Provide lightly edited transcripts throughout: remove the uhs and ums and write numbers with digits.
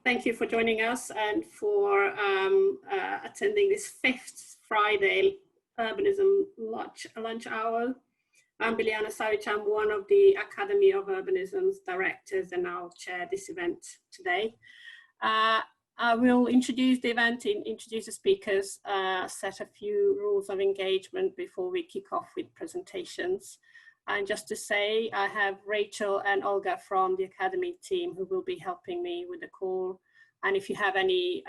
Thank you for joining us and for attending this fifth Friday Urbanism lunch hour. I'm Biljana Savic. I'm one of the Academy of Urbanism's directors and I'll chair this event today. I will introduce the event, introduce the speakers, set a few rules of engagement before we kick off with presentations. And just to say, I have Rachel and Olga from the Academy team who will be helping me with the call. And if you have any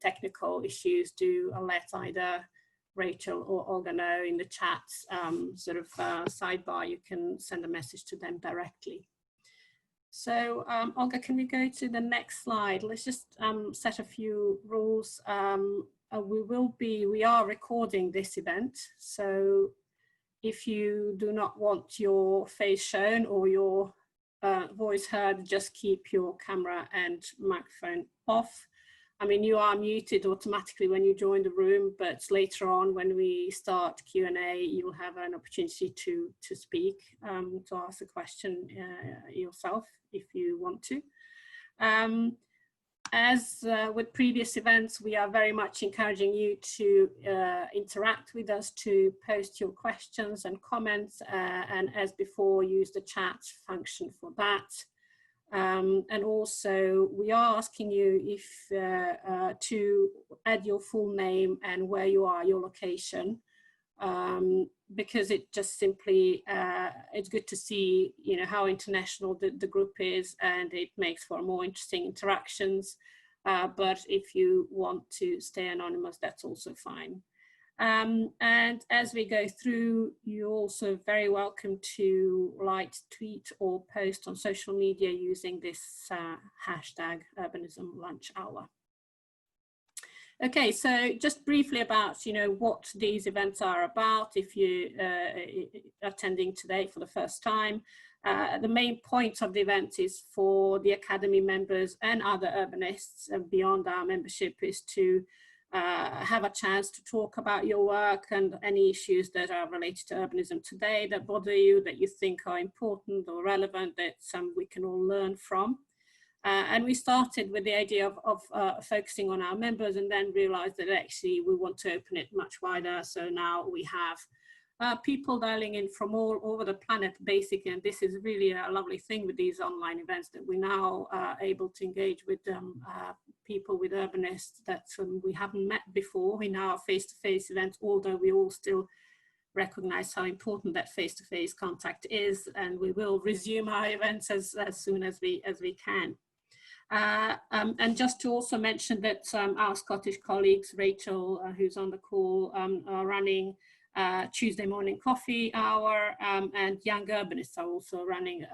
technical issues, do let either Rachel or Olga know in the chat sidebar. You can send a message to them directly. So Olga, can we go to the next slide? Let's just set a few rules. We are recording this event. So if you do not want your face shown or your voice heard, just keep your camera and microphone off. I mean, you are muted automatically when you join the room, but later on when we start Q&A, you'll have an opportunity to speak, to ask a question yourself if you want to. As with previous events, we are very much encouraging you to interact with us, to post your questions and comments, and as before, use the chat function for that. And also, we are asking you if to add your full name and where you are, your location, because it just simply, it's good to see, you know, how international the group is, and it makes for more interesting interactions. But if you want to stay anonymous, that's also fine. And as we go through, you're also very welcome to like, tweet or post on social media using this hashtag Urbanism Lunch Hour. Okay, so just briefly about, you know, what these events are about if you attending today for the first time. The main point of the event is for the Academy members and other urbanists beyond our membership is to have a chance to talk about your work and any issues that are related to urbanism today that bother you, that you think are important or relevant, that we can all learn from. And we started with the idea of focusing on our members and then realized that actually we want to open it much wider. So now we have people dialing in from all over the planet, basically, and this is really a lovely thing with these online events, that we now are able to engage with people, with urbanists that we haven't met before in our face-to-face events, although we all still recognize how important that face-to-face contact is, and we will resume our events as soon as we can. And just to also mention that our Scottish colleagues, Rachel, who's on the call, are running Tuesday morning coffee hour, and young urbanists are also running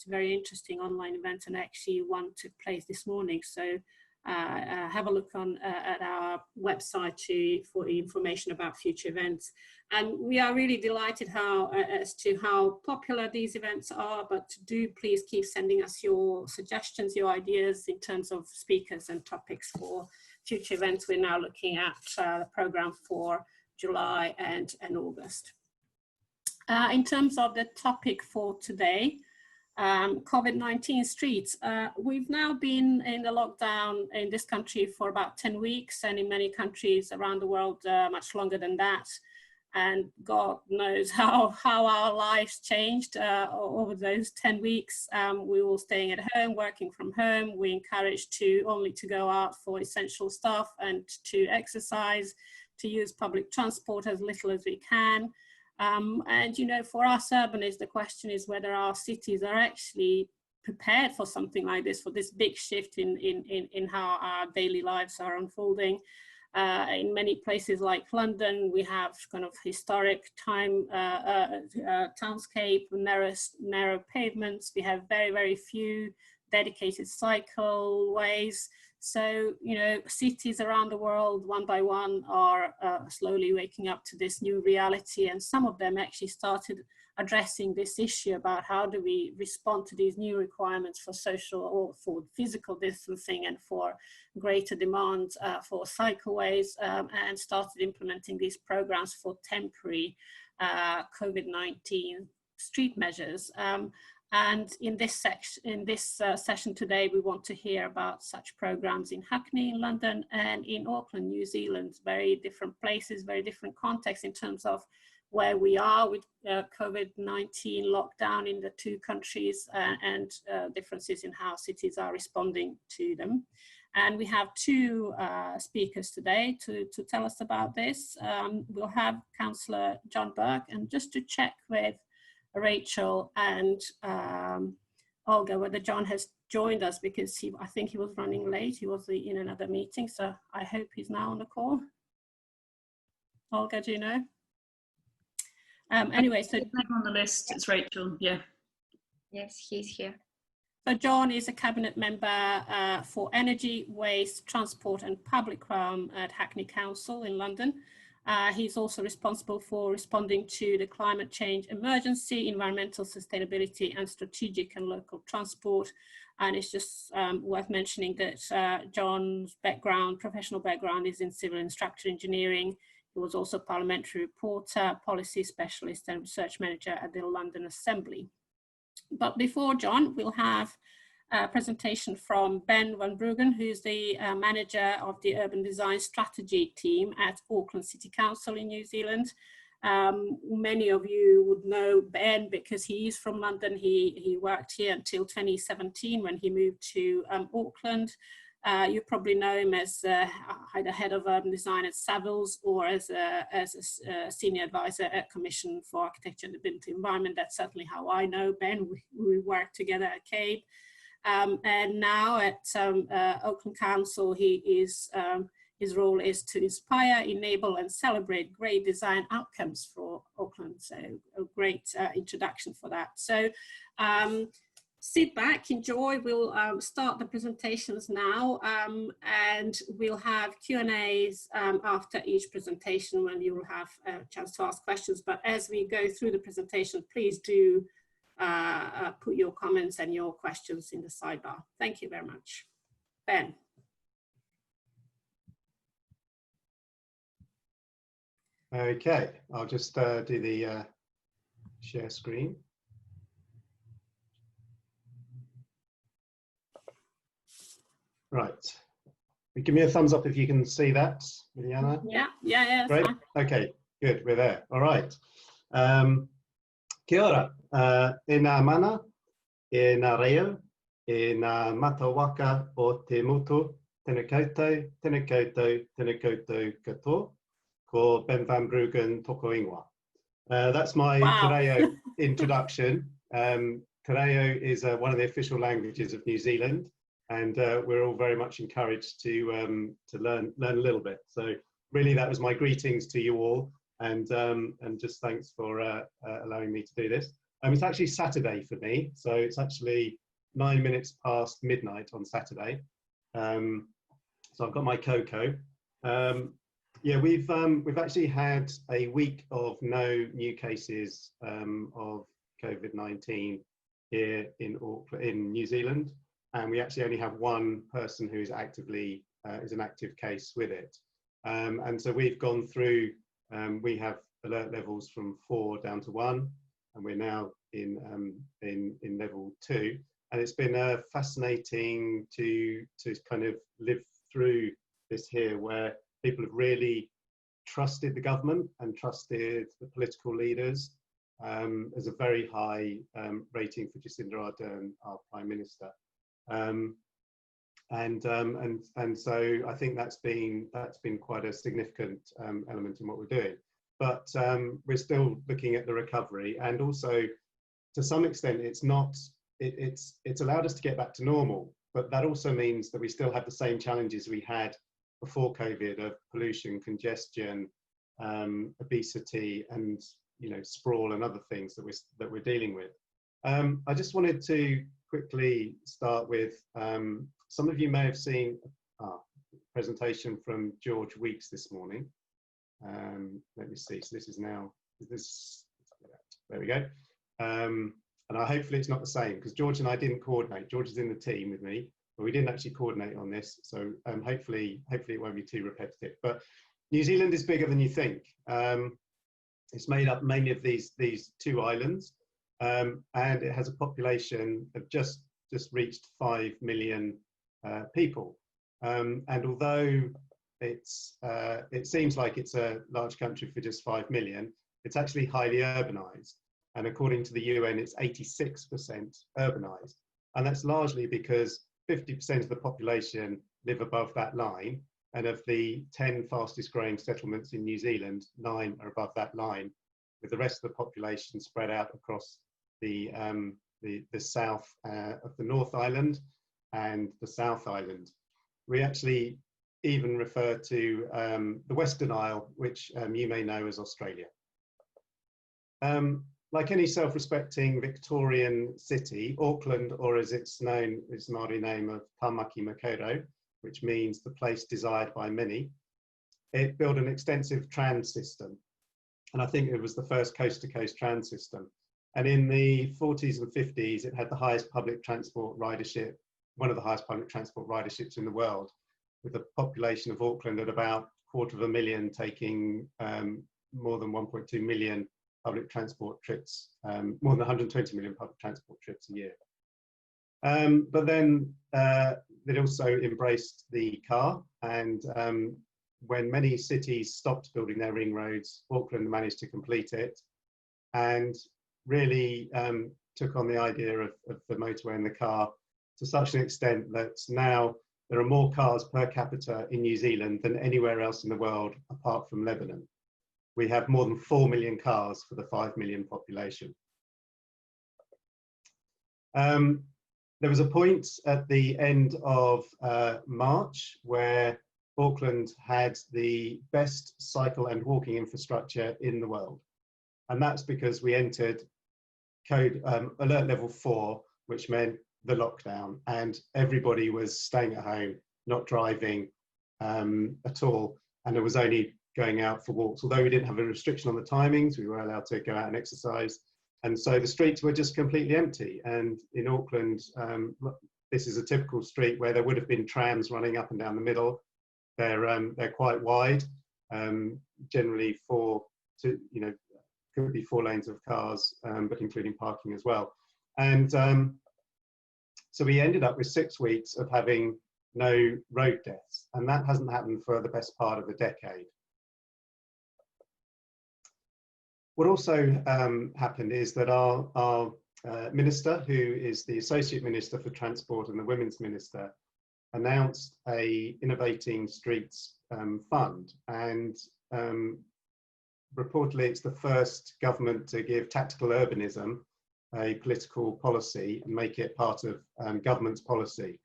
very interesting online event, and actually one took place this morning. So have a look on at our website for information about future events. And we are really delighted as to how popular these events are, but do please keep sending us your suggestions, your ideas in terms of speakers and topics for future events. We're now looking at the program for July and August. In terms of the topic for today, COVID-19 streets. We've now been in the lockdown in this country for about 10 weeks, and in many countries around the world much longer than that. And God knows how our lives changed over those 10 weeks. We were staying at home, working from home. We encouraged only to go out for essential stuff and to exercise, to use public transport as little as we can. And, you know, for us urbanists, the question is whether our cities are actually prepared for something like this, for this big shift in how our daily lives are unfolding. In many places like London, we have kind of historic townscape, narrow pavements. We have very, very few dedicated cycleways. So, you know, cities around the world, one by one, are slowly waking up to this new reality. And some of them actually started addressing this issue about how do we respond to these new requirements for social or for physical distancing and for greater demand for cycleways, and started implementing these programs for temporary COVID-19 street measures. And in this session today, we want to hear about such programs in Hackney, in London, and in Auckland, New Zealand. Very different places, very different contexts in terms of where we are with COVID-19 lockdown in the two countries, and differences in how cities are responding to them. And we have two speakers today to tell us about this. We'll have Cllr Jon Burke, and just to check with Rachel and Olga whether John has joined us, because I think he was running late. He was in another meeting, so I hope he's now on the call. Olga, do you know? Anyway, so on the list, it's Rachel. Yeah. Yes, he's here. So John is a cabinet member for energy, waste, transport and public realm at Hackney Council in London. He's also responsible for responding to the climate change emergency, environmental sustainability and strategic and local transport. And it's just worth mentioning that John's professional background is in civil and structural engineering. He was also parliamentary reporter, policy specialist and research manager at the London Assembly. But before John, we'll have a presentation from Ben Van Bruggen, who's the manager of the urban design strategy team at Auckland City Council in New Zealand. Many of you would know Ben because he is from London. He worked here until 2017 when he moved to Auckland. You probably know him as either head of urban design at Savills or as a senior advisor at Commission for Architecture and the Built Environment. That's certainly how I know Ben. We worked together at CABE. And now at Auckland Council, his role is to inspire, enable and celebrate great design outcomes for Auckland. So a great introduction for that. So sit back, enjoy. We'll start the presentations now, and we'll have Q&As after each presentation when you will have a chance to ask questions. But as we go through the presentation, please do put your comments and your questions in the sidebar. Thank you very much. Ben. Okay, I'll just do the share screen. Right. Give me a thumbs up if you can see that, Biljana. Yeah. Great. Fine. Okay, good. We're there. All right. Kia ora. E ngā mana, e ngā reo, e ngā matawaka o te motu, tēnā koutou, tēnā koutou, tēnā koutou katoa, ko Ben Van Bruggen toko ingoa. That's my Te Reo introduction. Te Reo is one of the official languages of New Zealand, and we're all very much encouraged to learn a little bit. So really, that was my greetings to you all, and just thanks for allowing me to do this. It's actually Saturday for me, so it's actually 9 minutes past midnight on Saturday. So I've got my cocoa. Yeah, we've actually had a week of no new cases of COVID-19 here in New Zealand, and we actually only have one person who is actively is an active case with it. And so we've gone through. We have alert levels from 4 down to 1, and we're now in level 2. And it's been fascinating to kind of live through this here, where people have really trusted the government and trusted the political leaders. There's a very high rating for Jacinda Ardern, our Prime Minister. And so I think that's been quite a significant element in what we're doing. But we're still looking at the recovery, and also to some extent it's allowed us to get back to normal, but that also means that we still have the same challenges we had before COVID of pollution, congestion, obesity, and sprawl and other things that we're dealing with. I just wanted to quickly start with some of you may have seen a presentation from George Weeks this morning. Let me see. So this is now there we go. And hopefully it's not the same, because George and I didn't coordinate. George is in the team with me, but we didn't actually coordinate on this. So hopefully it won't be too repetitive. But New Zealand is bigger than you think. It's made up mainly of these 2 islands. and it has a population of just reached 5 million people. And although it seems like it's a large country for just 5 million, it's actually highly urbanized. And according to the UN, it's 86% urbanized. And that's largely because 50% of the population live above that line. And of the 10 fastest growing settlements in New Zealand, 9 are above that line, with the rest of the population spread out across the south of the North Island and the South Island. We actually even refer to the Western Isle, which you may know as Australia. Like any self-respecting Victorian city, Auckland, or as it's known, its Māori name of Tamaki Makaurau, which means the place desired by many, it built an extensive trans system. And I think it was the first coast-to-coast trans system. And in the 40s and 50s, it had the highest public transport ridership, one of the highest public transport riderships in the world, with a population of Auckland at about 250,000 taking more than 1.2 million public transport trips, more than 120 million public transport trips a year. But then it also embraced the car, and when many cities stopped building their ring roads, Auckland managed to complete it and really took on the idea of the motorway and the car to such an extent that now there are more cars per capita in New Zealand than anywhere else in the world apart from Lebanon. We have more than 4 million cars for the 5 million population. There was a point at the end of March where Auckland had the best cycle and walking infrastructure in the world. And that's because we entered code alert level 4, which meant the lockdown, and everybody was staying at home, not driving at all. And it was only going out for walks. Although we didn't have a restriction on the timings, we were allowed to go out and exercise. And so the streets were just completely empty. And in Auckland, this is a typical street where there would have been trams running up and down the middle. They're quite wide, generally could be 4 lanes of cars, but including parking as well. And so we ended up with 6 weeks of having no road deaths, and that hasn't happened for the best part of a decade. What also happened is that our minister, who is the Associate Minister for Transport and the Women's Minister, announced a Innovating Streets fund, and reportedly it's the first government to give tactical urbanism a political policy and make it part of government's policy.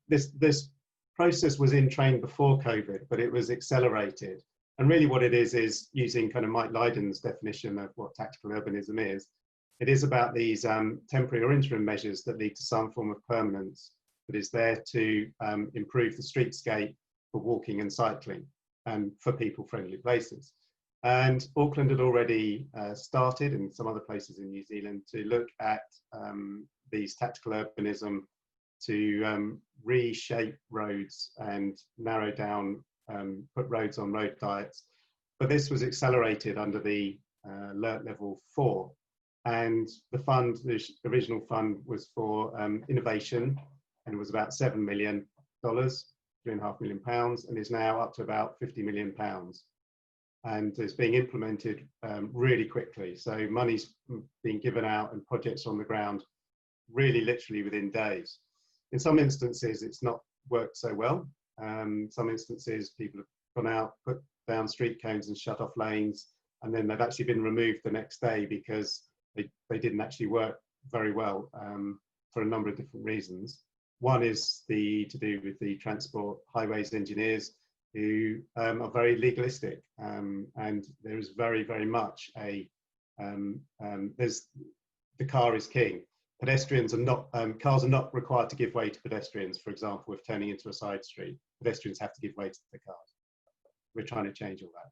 This process was in train before COVID, but it was accelerated. And really what it is using kind of Mike Lydon's definition of what tactical urbanism is. It is about these temporary or interim measures that lead to some form of permanence that is there to improve the streetscape for walking and cycling and for people-friendly places. And Auckland had already started, and some other places in New Zealand, to look at these tactical urbanism to reshape roads and narrow down, put roads on road diets. But this was accelerated under the alert level 4. And the fund, the original fund, was for innovation, and it was about $7 million, £3.5 million, and is now up to about £50 million. And is being implemented really quickly. So money's being given out and projects on the ground really literally within days. In some instances, it's not worked so well. Some instances, people have gone out, put down street cones and shut off lanes, and then they've actually been removed the next day because they didn't actually work very well for a number of different reasons. One is to do with the transport highways engineers, who are very legalistic, and there is very, very much the car is king. Pedestrians are not, cars are not required to give way to pedestrians, for example, if turning into a side street. Pedestrians have to give way to the cars. We're trying to change all that.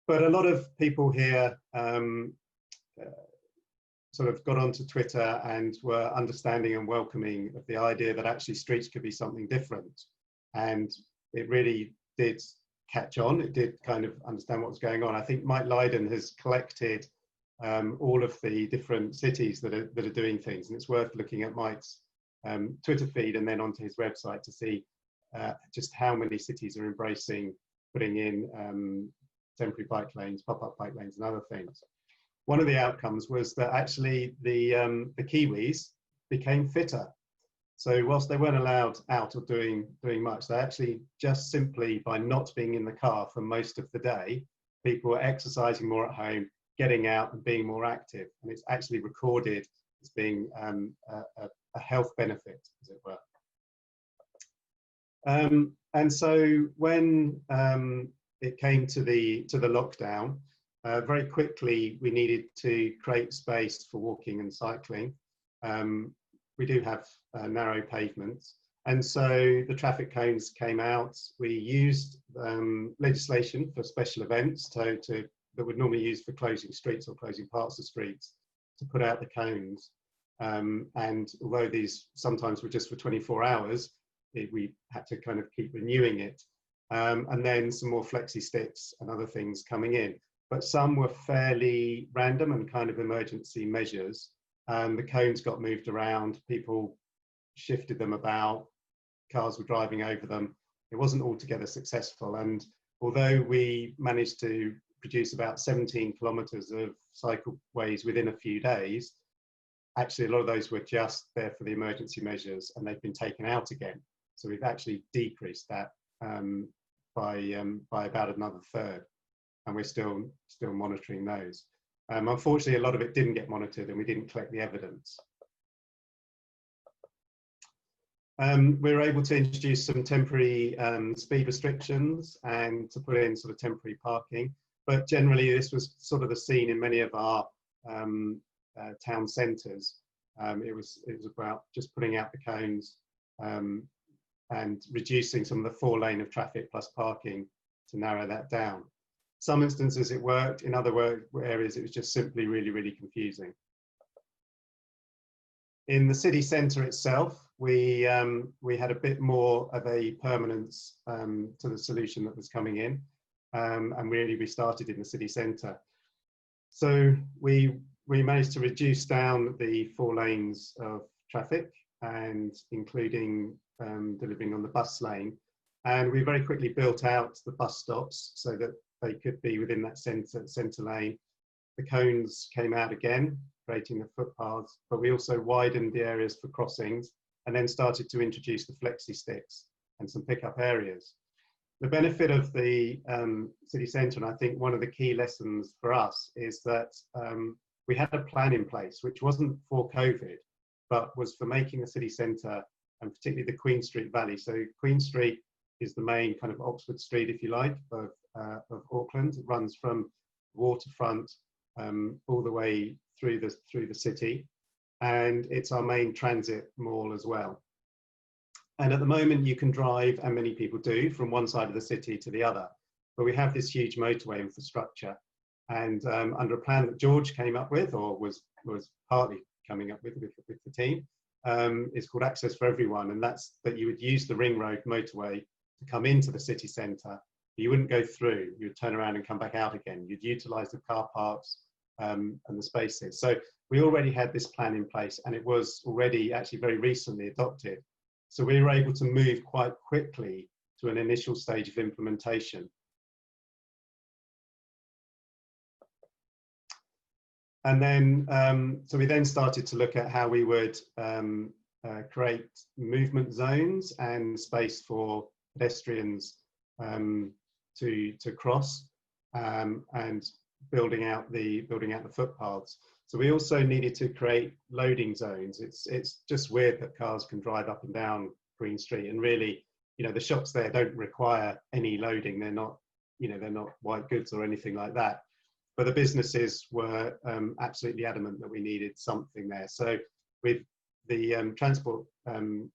But a lot of people here sort of got onto Twitter and were understanding and welcoming of the idea that actually streets could be something different. And it really did catch on. It did kind of understand what was going on. I think Mike Lydon has collected all of the different cities that are doing things, and it's worth looking at Mike's Twitter feed and then onto his website to see just how many cities are embracing putting in temporary bike lanes, pop-up bike lanes and other things. One of the outcomes was that actually the Kiwis became fitter. So whilst they weren't allowed out or doing much, they actually just simply by not being in the car for most of the day, people were exercising more at home, getting out and being more active. And it's actually recorded as being a health benefit, as it were. And so when it came to the lockdown, very quickly we needed to create space for walking and cycling. We do have narrow pavements, and so the traffic cones came out. We used legislation for special events that would normally use for closing streets or closing parts of streets to put out the cones. And although these sometimes were just for 24 hours, we had to kind of keep renewing it. And then some more flexi sticks and other things coming in. But some were fairly random and kind of emergency measures. The cones got moved around, people shifted them about, cars were driving over them. It wasn't altogether successful. And although we managed to produce about 17 kilometres of cycleways within a few days, actually a lot of those were just there for the emergency measures and they've been taken out again. So we've actually decreased that by about another third, and we're still monitoring those. Unfortunately, a lot of it didn't get monitored and we didn't collect the evidence. We were able to introduce some temporary speed restrictions and to put in sort of temporary parking, but generally this was sort of the scene in many of our town centres. It was about just putting out the cones and reducing some of the 4-lane of traffic plus parking to narrow that down. Some instances it worked, in other areas it was just simply really, really confusing. In the city centre itself, we had a bit more of a permanence to the solution that was coming in, and really we started in the city centre. So we managed to reduce down the 4 lanes of traffic, and including delivering on the bus lane. And we very quickly built out the bus stops so that they could be within that centre lane. The cones came out again, creating the footpaths, but we also widened the areas for crossings and then started to introduce the flexi sticks and some pickup areas. The benefit of the city centre, and I think one of the key lessons for us, is that we had a plan in place, which wasn't for COVID, but was for making the city centre, and particularly the Queen Street Valley. So Queen Street is the main kind of Oxford Street, if you like, of Auckland. It runs from waterfront all the way through the city, and it's our main transit mall as well. And at the moment you can drive, and many people do, from one side of the city to the other, but we have this huge motorway infrastructure, and under a plan that George came up with, or was partly coming up with the team, is called Access for Everyone, and that's that you would use the ring road motorway to come into the city centre. You wouldn't go through, you would turn around and come back out again. You'd utilise the car parks and the spaces. So we already had this plan in place, and it was already actually very recently adopted. So we were able to move quite quickly to an initial stage of implementation. And then, so we then started to look at how we would create movement zones and space for pedestrians to cross, and building out the footpaths. So we also needed to create loading zones. It's just weird that cars can drive up and down Green Street, and really, you know, the shops there don't require any loading. They're not, you know, they're not white goods or anything like that. But the businesses were absolutely adamant that we needed something there. So with the transport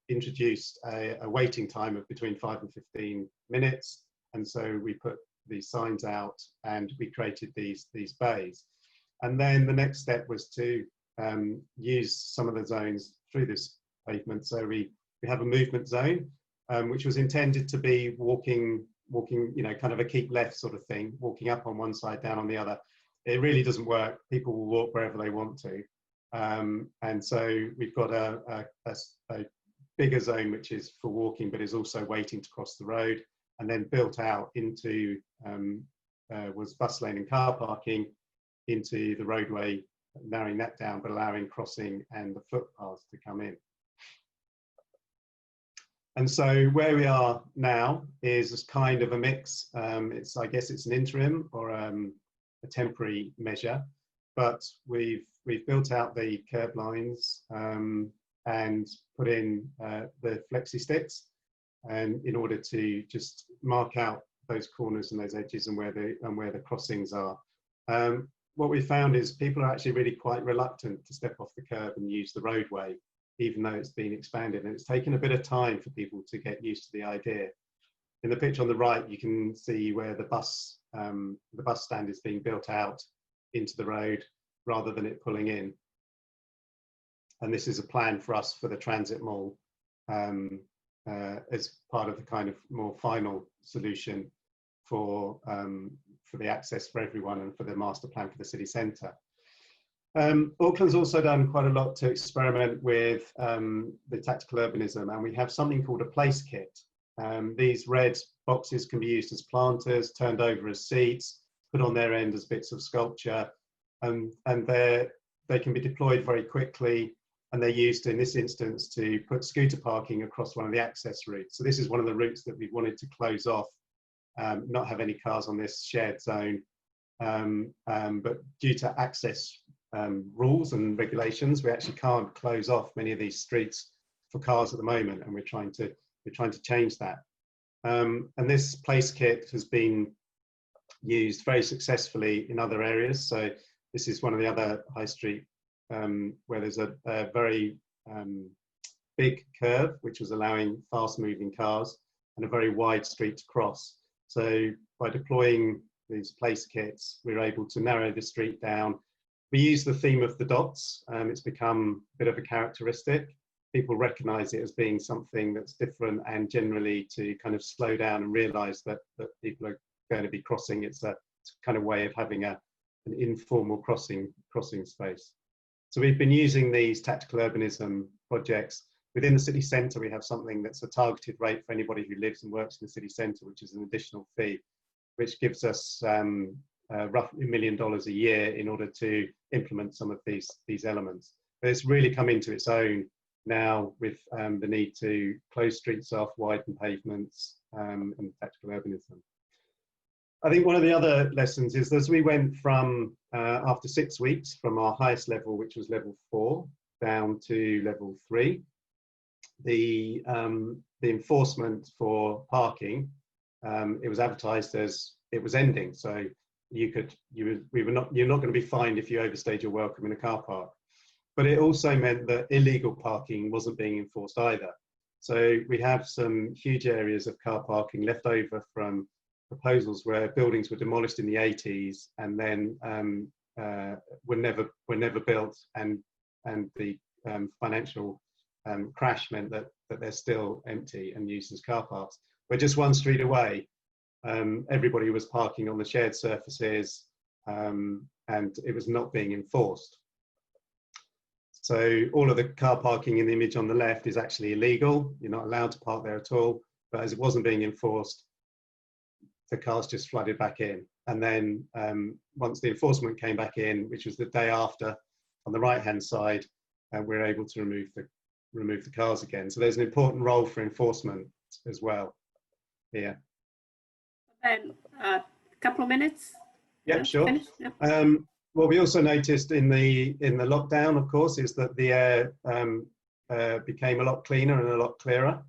introduced a waiting time of between 5 and 15 minutes. And so we put these signs out and we created these bays. And then the next step was to use some of the zones through this pavement. So we have a movement zone, which was intended to be walking, you know, kind of a keep left sort of thing, walking up on one side, down on the other. it really doesn't work. People will walk wherever they want to. And so we've got a bigger zone which is for walking, but is also waiting to cross the road, and then built out into was bus lane and car parking into the roadway, narrowing that down, but allowing crossing and the footpaths to come in. And so where we are now is kind of a mix. I guess it's an interim or a temporary measure, but we've built out the curb lines and put in the flexi sticks, and in order to just mark out those corners and those edges and where the crossings are. What we found is people are actually really quite reluctant to step off the curb and use the roadway, even though it's been expanded, and it's taken a bit of time for people to get used to the idea. In the picture on the right, you can see where the bus stand is being built out into the road rather than it pulling in. And this is a plan for us for the transit mall as part of the kind of more final solution for the access for everyone and for the master plan for the city centre. Auckland's also done quite a lot to experiment with the tactical urbanism, and we have something called a place kit. These red boxes can be used as planters, turned over as seats, put on their end as bits of sculpture, and they can be deployed very quickly, and they're used in this instance to put scooter parking across one of the access routes. So this is one of the routes that we wanted to close off, not have any cars on this shared zone, but due to access rules and regulations, we actually can't close off many of these streets for cars at the moment, and we're trying to change that. And this place kit has been used very successfully in other areas. So this is one of the other high street where there's a very big curve which was allowing fast moving cars and a very wide street to cross. So by deploying these place kits, we're able to narrow the street down. We use the theme of the dots. It's become a bit of a characteristic. People recognise it as being something that's different, and generally to kind of slow down and realise that people are going to be crossing. It's a kind of way of having an informal crossing space. So we've been using these tactical urbanism projects. Within the city centre, we have something that's a targeted rate for anybody who lives and works in the city centre, which is an additional fee, which gives us roughly $1 million a year in order to implement some of these elements. But it's really come into its own now with the need to close streets off, widen pavements, and tactical urbanism. I think one of the other lessons is as we went from, after 6 weeks, from our highest level, which was level 4, down to level 3, the enforcement for parking, it was advertised as it was ending. So you're not going to be fined if you overstayed your welcome in a car park. But it also meant that illegal parking wasn't being enforced either. So we have some huge areas of car parking left over from proposals where buildings were demolished in the 80s and then were never built, and the financial crash meant that they're still empty and used as car parks. But just one street away, everybody was parking on the shared surfaces, and it was not being enforced. So all of the car parking in the image on the left is actually illegal. You're not allowed to park there at all. But as it wasn't being enforced, the cars just flooded back in. And then once the enforcement came back in, which was the day after, on the right-hand side, we're able to remove the cars again. So there's an important role for enforcement as well here. Ben, a couple of minutes. Yep, sure. Yeah. What we also noticed in the lockdown, of course, is that the air became a lot cleaner and a lot clearer.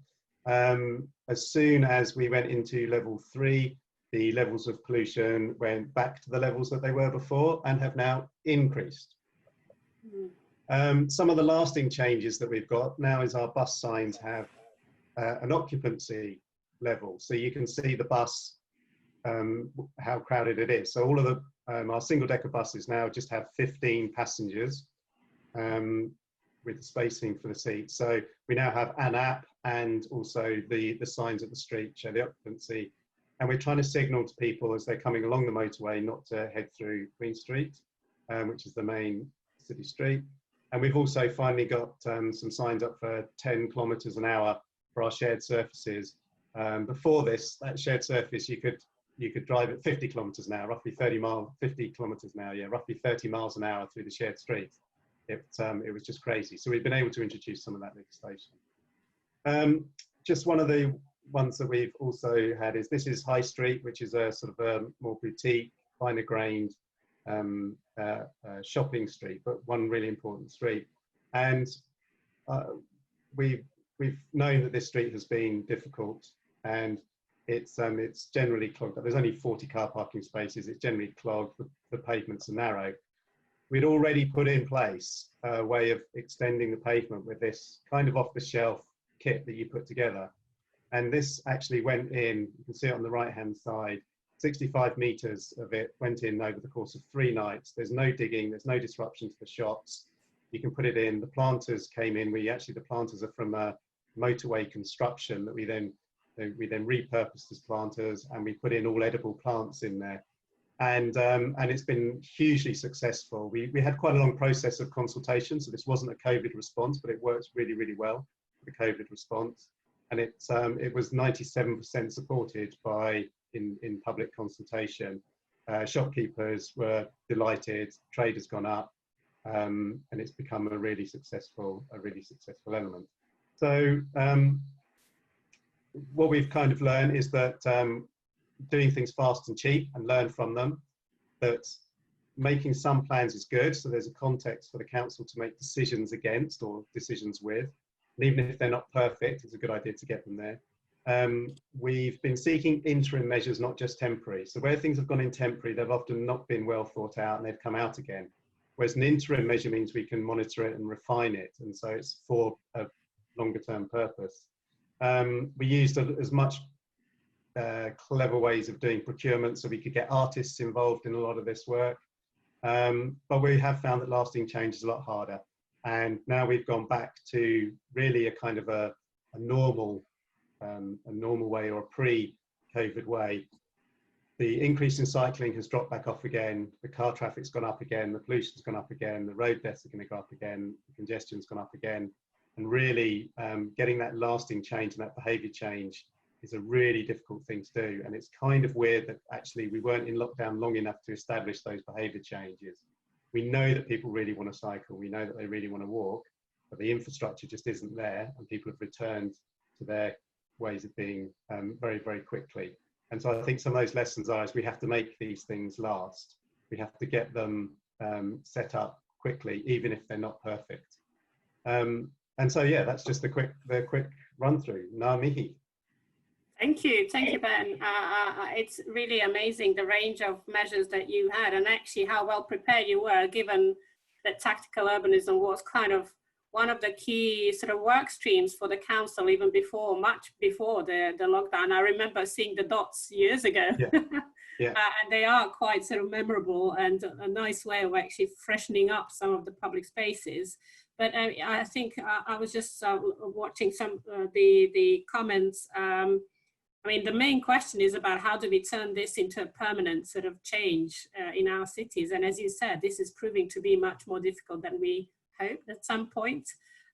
As soon as we went into level 3, the levels of pollution went back to the levels that they were before and have now increased. Some of the lasting changes that we've got now is our bus signs have an occupancy level. So you can see the bus, how crowded it is. So all of the our single-decker buses now just have 15 passengers with the spacing for the seats. So we now have an app, and also the signs at the street show the occupancy And we're trying to signal to people as they're coming along the motorway not to head through Queen Street, which is the main city street. And we've also finally got some signs up for 10 kilometres an hour for our shared surfaces. Before this, that shared surface, you could drive at 50 kilometres an hour, roughly 50 kilometres an hour, yeah, roughly 30 miles an hour through the shared street. It was just crazy. So we've been able to introduce some of that legislation. Just one of the ones that we've also had is, this is High Street, which is a sort of a more boutique, finer grained shopping street, but one really important street. And we've known that this street has been difficult, and it's generally clogged up. There's only 40 car parking spaces. It's generally clogged. The pavements are narrow. We'd already put in place a way of extending the pavement with this kind of off-the-shelf kit that you put together. And this actually went in, you can see it on the right-hand side, 65 metres of it went in over the course of 3 nights. There's no digging, there's no disruption to the shops. You can put it in. The planters came in. The planters are from a motorway construction that we then repurposed as planters, and we put in all edible plants in there. And it's been hugely successful. We had quite a long process of consultation, so this wasn't a COVID response, but it works really, really well, the COVID response. And it was 97% supported in public consultation. Shopkeepers were delighted, trade has gone up, and it's become a really successful element. So what we've kind of learned is that doing things fast and cheap and learn from them, that making some plans is good, so there's a context for the council to make decisions against or decisions with. And even if they're not perfect, it's a good idea to get them there. We've been seeking interim measures, not just temporary. So where things have gone in temporary, they've often not been well thought out and they've come out again. Whereas an interim measure means we can monitor it and refine it. And so it's for a longer term purpose. We used as much clever ways of doing procurement so we could get artists involved in a lot of this work. But we have found that lasting change is a lot harder. And now we've gone back to really a kind of a normal way, or a pre-COVID way. The increase in cycling has dropped back off again. The car traffic's gone up again. The pollution's gone up again. The road deaths are going to go up again. The congestion's gone up again. And really getting that lasting change and that behaviour change is a really difficult thing to do. And it's kind of weird that actually we weren't in lockdown long enough to establish those behaviour changes. We know that people really want to cycle. We know that they really want to walk, but the infrastructure just isn't there, and people have returned to their ways of being very, very quickly. And so I think some of those lessons are, is we have to make these things last. We have to get them set up quickly, even if they're not perfect. And so, yeah, that's just the quick run through. Ngā mihi. Thank you, Ben. It's really amazing the range of measures that you had, and actually how well prepared you were, given that tactical urbanism was kind of one of the key sort of work streams for the council, even before, much before the lockdown. I remember seeing the dots years ago. Yeah. And they are quite sort of memorable and a nice way of actually freshening up some of the public spaces. But I think I was just watching some the comments. I mean, the main question is about how do we turn this into a permanent sort of change in our cities? And as you said, this is proving to be much more difficult than we hoped at some point.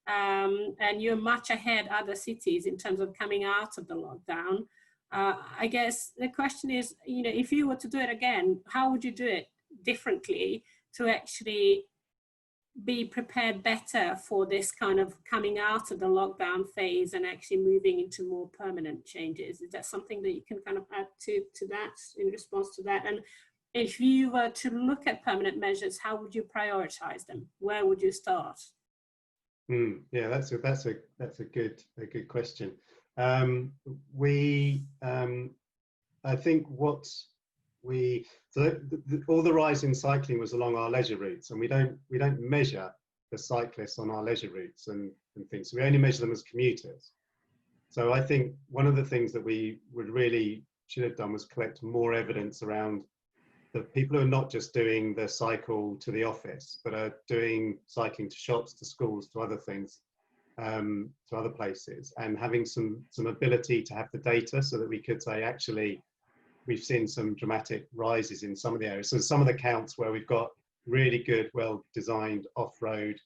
And you're much ahead other cities in terms of coming out of the lockdown. I guess the question is, you know, if you were to do it again, how would you do it differently to actually be prepared better for this kind of coming out of the lockdown phase and actually moving into more permanent changes? Is that something that you can kind of add to that in response to that? And if you were to look at permanent measures, how would you prioritize them? Where would you start? Yeah, that's a good question. I think all the rise in cycling was along our leisure routes, and we don't measure the cyclists on our leisure routes and things. So we only measure them as commuters. So I think one of the things that we should have done was collect more evidence around the people who are not just doing the cycle to the office, but are doing cycling to shops, to schools, to other things, to other places, and having some ability to have the data so that we could say, actually, we've seen some dramatic rises in some of the areas. So some of the counts where we've got really good, well-designed off-road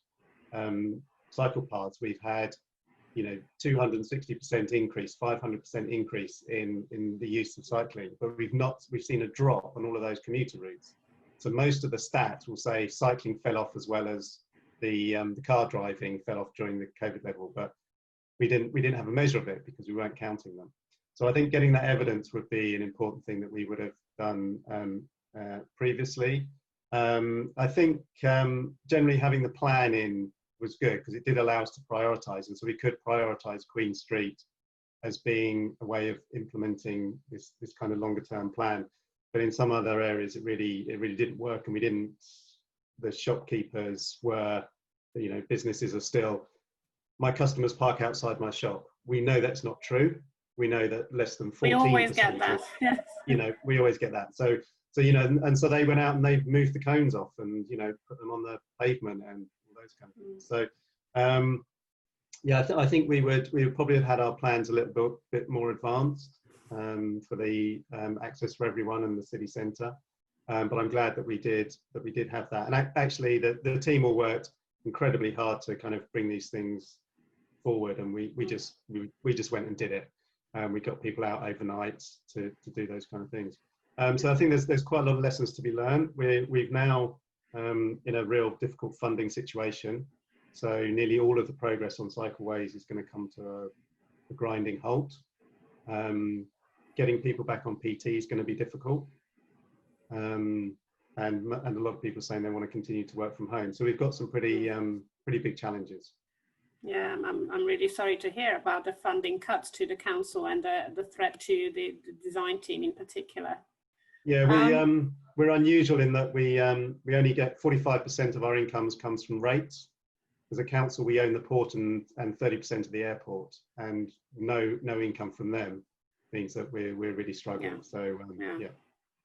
cycle paths, we've had, you know, 260% increase, 500% increase in the use of cycling, but we've seen a drop on all of those commuter routes. So most of the stats will say cycling fell off as well as the car driving fell off during the COVID level, but we didn't have a measure of it because we weren't counting them. So I think getting that evidence would be an important thing that we would have done previously. I think generally having the plan in was good because it did allow us to prioritise, and so we could prioritise Queen Street as being a way of implementing this kind of longer term plan. But in some other areas, it really didn't work, and the shopkeepers were, you know, businesses are still, my customers park outside my shop. We know that's not true. We know that less than 14%. We always get that. Yes. You know, we always get that. So you know, and so they went out and they moved the cones off and, you know, put them on the pavement and all those kind of things. So yeah, I think we would probably have had our plans a little bit more advanced for the access for everyone in the city centre. But I'm glad that we did have that. And actually, the team all worked incredibly hard to kind of bring these things forward, and we just went and did it. We got people out overnight to do those kind of things. So I think there's quite a lot of lessons to be learned. We've now in a real difficult funding situation. So nearly all of the progress on cycleways is going to come to a grinding halt. Getting people back on PT is going to be difficult. And a lot of people saying they want to continue to work from home. So we've got some pretty big challenges. Yeah, I'm really sorry to hear about the funding cuts to the council and the threat to the design team in particular. Yeah, we're unusual in that we only get 45% of our incomes comes from rates. As a council, we own the port and 30% of the airport, and no income from them means that we're really struggling. Yeah. So yeah.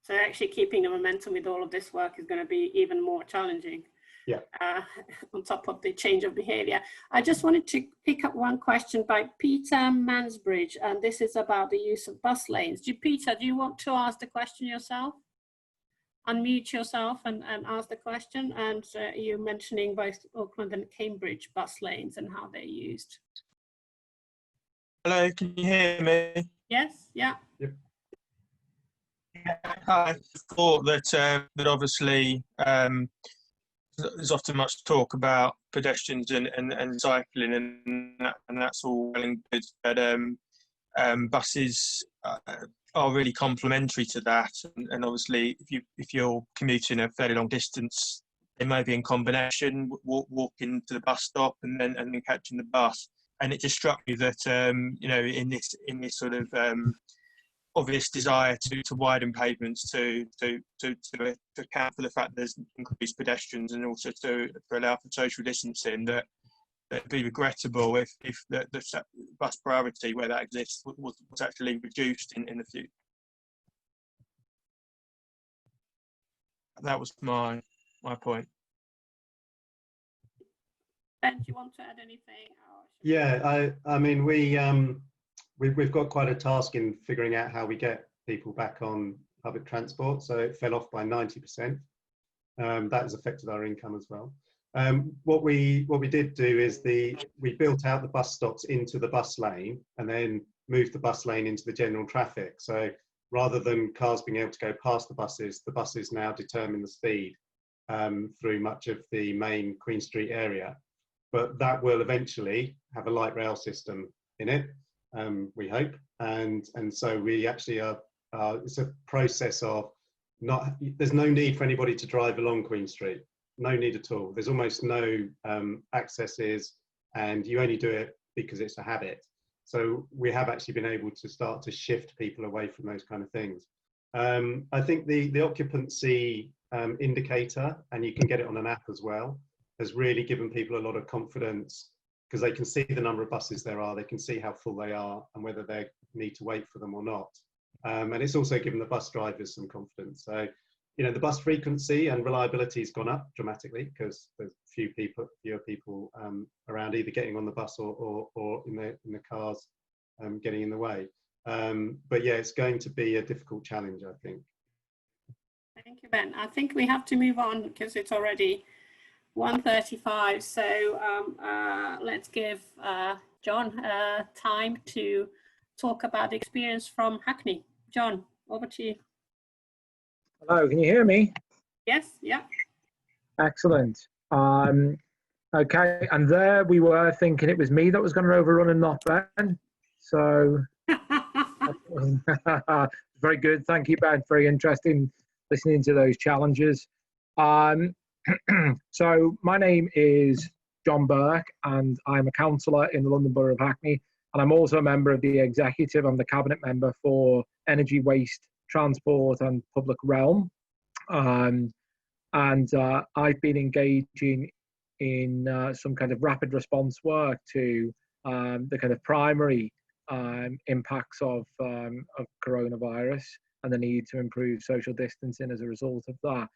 So actually keeping the momentum with all of this work is going to be even more challenging. Yeah. On top of the change of behaviour. I just wanted to pick up one question by Peter Mansbridge, and this is about the use of bus lanes. Peter, do you want to ask the question yourself? Unmute yourself and ask the question. And you're mentioning both Auckland and Cambridge bus lanes and how they're used. Hello, can you hear me? Yes, yeah. Yep. I thought that obviously there's often much talk about pedestrians and cycling, and that's all well and good, but buses are really complementary to that, and obviously if you're commuting a fairly long distance, they may be in combination, walking to the bus stop and then catching the bus. And it just struck me that you know, in this sort of obvious desire to widen pavements to account for the fact there's increased pedestrians and also to allow for social distancing, that it'd be regrettable if the bus priority where that exists was actually reduced in the future. That was my point. Ben, do you want to add anything? Yeah, I mean, we've got quite a task in figuring out how we get people back on public transport. So it fell off by 90%. That has affected our income as well. What we did do is we built out the bus stops into the bus lane and then moved the bus lane into the general traffic. So rather than cars being able to go past the buses now determine the speed through much of the main Queen Street area. But that will eventually have a light rail system in it, we hope. And so we actually it's a process of there's no need for anybody to drive along Queen Street. No need at all. There's almost no accesses, and you only do it because it's a habit. So we have actually been able to start to shift people away from those kind of things. I think the occupancy indicator, and you can get it on an app as well, has really given people a lot of confidence because they can see the number of buses there are, they can see how full they are and whether they need to wait for them or not. And it's also given the bus drivers some confidence. So, you know, the bus frequency and reliability has gone up dramatically because there's fewer people around either getting on the bus or in the cars getting in the way. But yeah, it's going to be a difficult challenge, I think. Thank you, Ben. I think we have to move on because it's already 1:35. So let's give Jon time to talk about the experience from Hackney. Jon, over to you. Hello, can you hear me? Yes, yeah. Excellent. Okay, and there we were thinking it was me that was going to overrun and not Ben. So very good. Thank you, Ben. Very interesting listening to those challenges. So my name is Jon Burke, and I'm a councillor in the London Borough of Hackney, and I'm also a member of the executive. I'm the cabinet member for energy, waste, transport and public realm. I've been engaging in some kind of rapid response work to the kind of primary impacts of coronavirus and the need to improve social distancing as a result of that,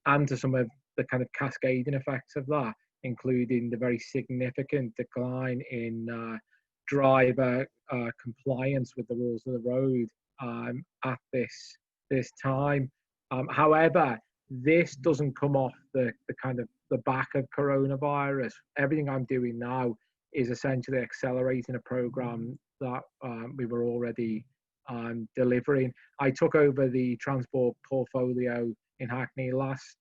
and to some of the kind of cascading effects of that, including the very significant decline in driver compliance with the rules of the road at this time. However, this doesn't come off the kind of the back of coronavirus. Everything I'm doing now is essentially accelerating a program that we were already delivering. I took over the transport portfolio in Hackney last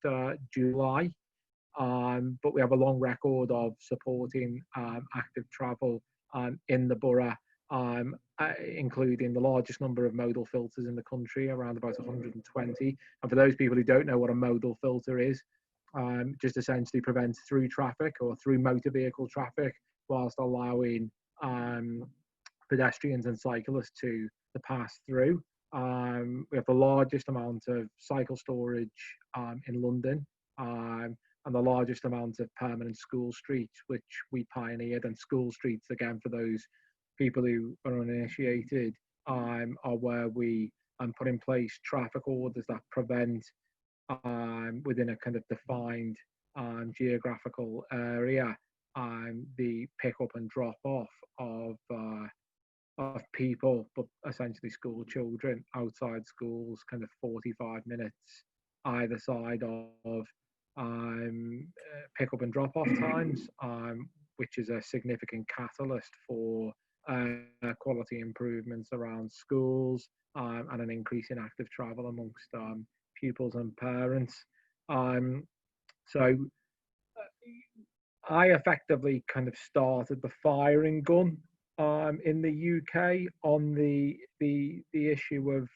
July, but we have a long record of supporting active travel in the borough, including the largest number of modal filters in the country, around about 120. And for those people who don't know what a modal filter is, just essentially prevents through traffic or through motor vehicle traffic whilst allowing pedestrians and cyclists to pass through. We have the largest amount of cycle storage in London, and the largest amount of permanent school streets, which we pioneered. And school streets, again, for those people who are uninitiated, are where we put in place traffic orders that prevent, within a kind of defined geographical area, the pick up and drop off of people, but essentially school children outside schools, kind of 45 minutes either side of pick up and drop off times, which is a significant catalyst for quality improvements around schools, and an increase in active travel amongst pupils and parents. So I effectively kind of started the firing gun in the UK on the issue of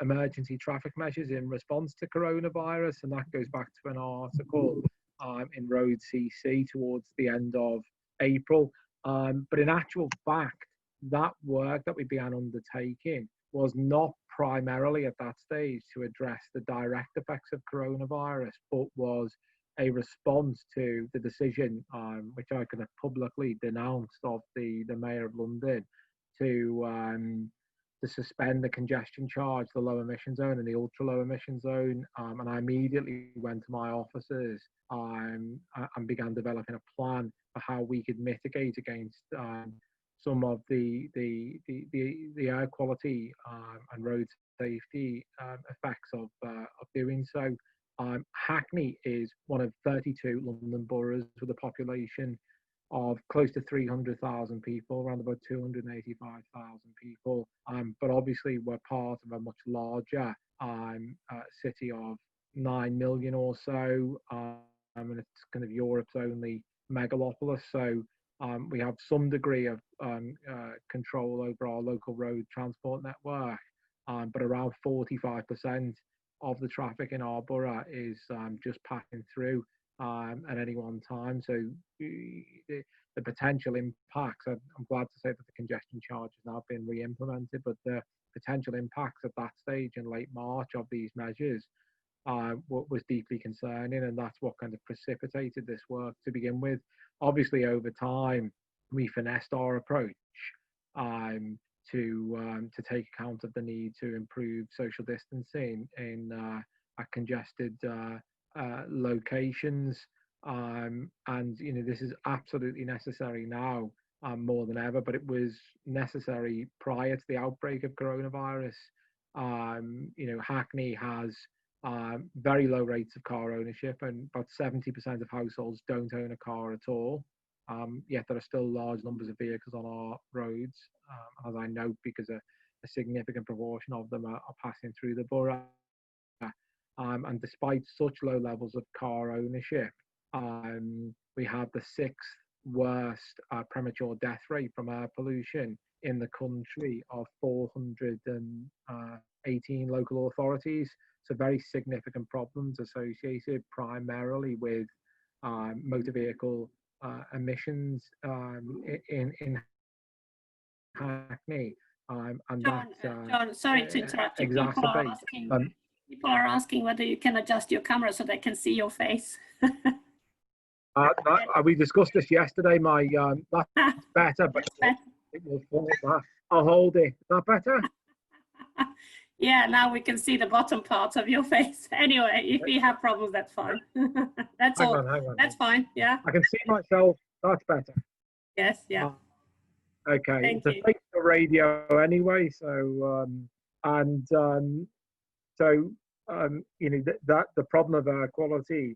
emergency traffic measures in response to coronavirus, and that goes back to an article in Road CC towards the end of April. But in actual fact, that work that we began undertaking was not primarily at that stage to address the direct effects of coronavirus, but was a response to the decision, which I kind of publicly denounced, of the Mayor of London to suspend the congestion charge, the low emission zone and the ultra low emission zone. And I immediately went to my offices and began developing a plan for how we could mitigate against some of the air quality and road safety effects of doing so. Hackney is one of 32 London boroughs with a population of close to 300,000 people, around about 285,000 people. But obviously we're part of a much larger city of 9 million or so, and it's kind of Europe's only megalopolis. So we have some degree of control over our local road transport network, but around 45% of the traffic in our borough is just passing through at any one time. So the potential impacts, I'm glad to say that the congestion charge has now been re-implemented, but the potential impacts at that stage in late March of these measures was deeply concerning, and that's what kind of precipitated this work to begin with. Obviously, over time, we finessed our approach to take account of the need to improve social distancing in congested locations, and this is absolutely necessary now more than ever, but it was necessary prior to the outbreak of coronavirus. Hackney has very low rates of car ownership, and about 70% of households don't own a car at all. Yet there are still large numbers of vehicles on our roads, as I know, because a significant proportion of them are passing through the borough. And despite such low levels of car ownership, we have the 6th worst premature death rate from air pollution in the country of 418 local authorities. So very significant problems associated primarily with motor vehicle emissions in Hackney. And John, sorry to interrupt you. People are asking whether you can adjust your camera so they can see your face. We discussed this yesterday. That's better, but it will fall back. I'll hold it. Is that better? Yeah, now we can see the bottom part of your face. Anyway, if you have problems, that's fine. That's all. Hang on. That's fine. Yeah. I can see myself. That's better. Yes. Yeah. Okay. It's a fake radio anyway. So that the problem of air quality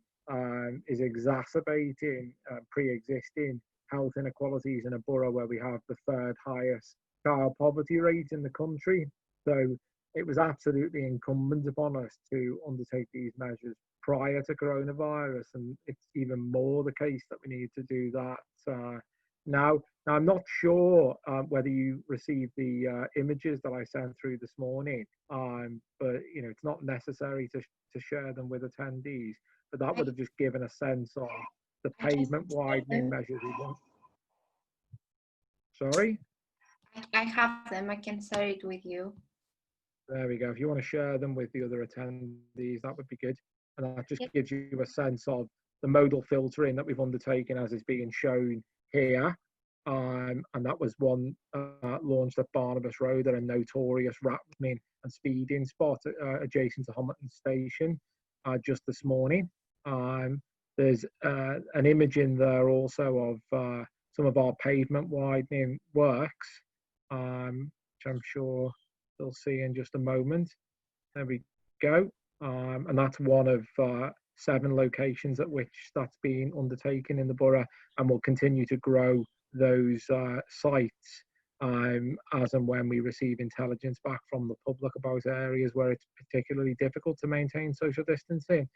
is exacerbating pre-existing health inequalities in a borough where we have the 3rd highest child poverty rate in the country. So it was absolutely incumbent upon us to undertake these measures prior to coronavirus, and it's even more the case that we need to do that now. Now, I'm not sure whether you received the images that I sent through this morning, but it's not necessary to share them with attendees. But that would have just given a sense of the pavement widening measures we want. Sorry? I have them. I can share it with you. There we go. If you want to share them with the other attendees, that would be good. And that just gives you a sense of the modal filtering that we've undertaken as is being shown here. And that was one launched at Barnabas Road at a notorious rattling and speeding spot adjacent to Homerton Station just this morning. There's an image in there also of some of our pavement widening works, which I'm sure you'll see in just a moment. There we go. And that's one of 7 locations at which that's being undertaken in the borough, and will continue to grow those sites as and when we receive intelligence back from the public about areas where it's particularly difficult to maintain social distancing.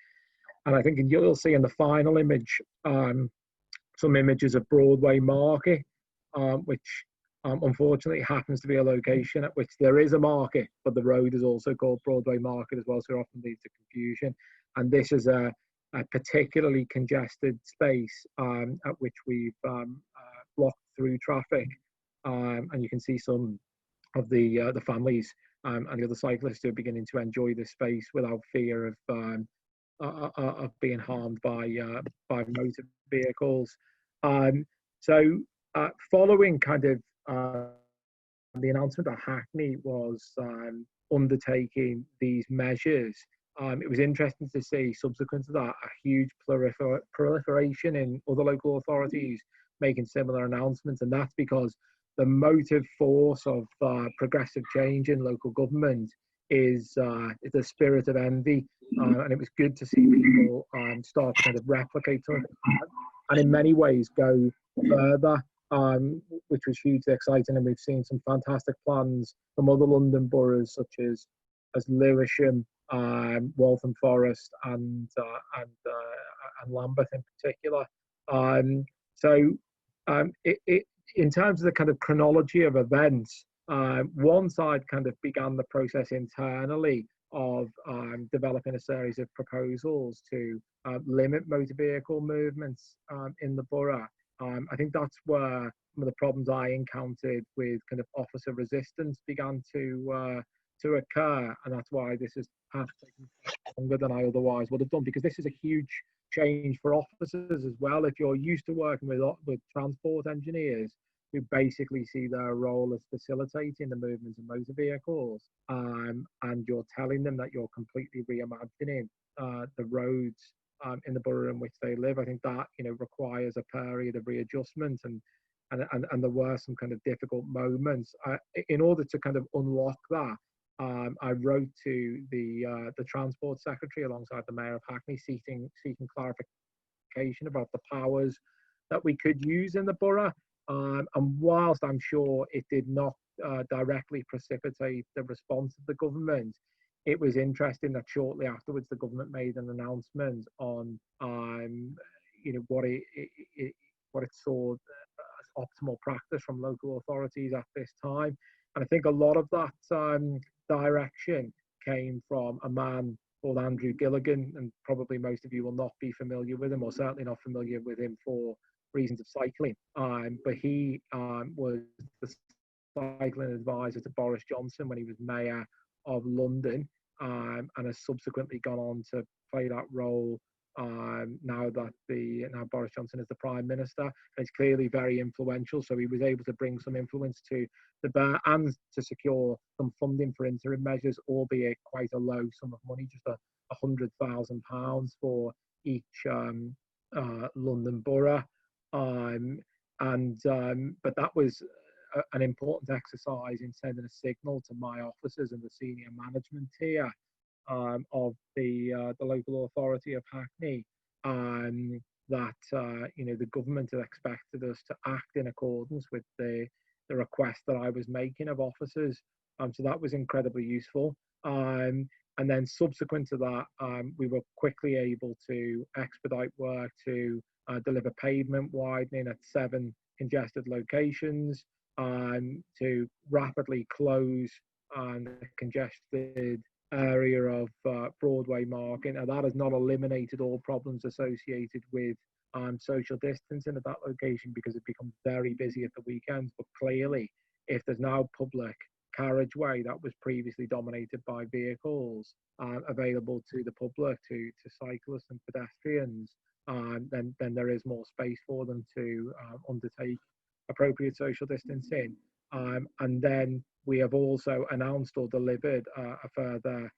And I think you'll see in the final image some images of Broadway Market, which unfortunately happens to be a location at which there is a market, but the road is also called Broadway Market as well, so it often leads to confusion. And this is a particularly congested space at which we've blocked through traffic, and you can see some of the families and the other cyclists who are beginning to enjoy this space without fear of being harmed by motor vehicles. So following kind of the announcement that Hackney was undertaking these measures, it was interesting to see subsequent to that a huge proliferation in other local authorities making similar announcements, and that's because the motive force of progressive change in local government is the spirit of envy, and it was good to see people start to kind of replicate something and in many ways go further, which was hugely exciting. And we've seen some fantastic plans from other London boroughs such as Lewisham, Waltham Forest, and Lambeth in particular. In terms of the kind of chronology of events, one side kind of began the process internally of developing a series of proposals to limit motor vehicle movements in the borough. I think that's where some of the problems I encountered with kind of officer resistance began to occur, and that's why this has perhaps taken longer than I otherwise would have done, because this is a huge change for officers as well. If you're used to working with transport engineers who basically see their role as facilitating the movement of motor vehicles, and you're telling them that you're completely reimagining the roads in the borough in which they live, I think that requires a period of readjustment, and and there were some kind of difficult moments. In order to kind of unlock that, I wrote to the Transport Secretary alongside the Mayor of Hackney seeking clarification about the powers that we could use in the borough. And whilst I'm sure it did not directly precipitate the response of the government, it was interesting that shortly afterwards the government made an announcement on what it saw as optimal practice from local authorities at this time. And I think a lot of that direction came from a man called Andrew Gilligan, and probably most of you will not be familiar with him, or certainly not familiar with him for reasons of cycling. But he was the cycling advisor to Boris Johnson when he was mayor of London, and has subsequently gone on to play that role now Boris Johnson is the Prime Minister. And it's clearly very influential, so he was able to bring some influence to the bear and to secure some funding for interim measures, albeit quite a low sum of money, just £100,000 for each London borough. But that was an important exercise in sending a signal to my officers and the senior management here of the local authority of Hackney, that the government had expected us to act in accordance with the request that I was making of officers. So that was incredibly useful. And then subsequent to that, we were quickly able to expedite work to deliver pavement widening at 7 congested locations, to rapidly close the congested area of Broadway Market. Now, that has not eliminated all problems associated with social distancing at that location, because it becomes very busy at the weekends. But clearly, if there's now public carriageway that was previously dominated by vehicles available to the public, to cyclists and pedestrians, then there is more space for them to undertake appropriate social distancing. And then we have also announced or delivered a further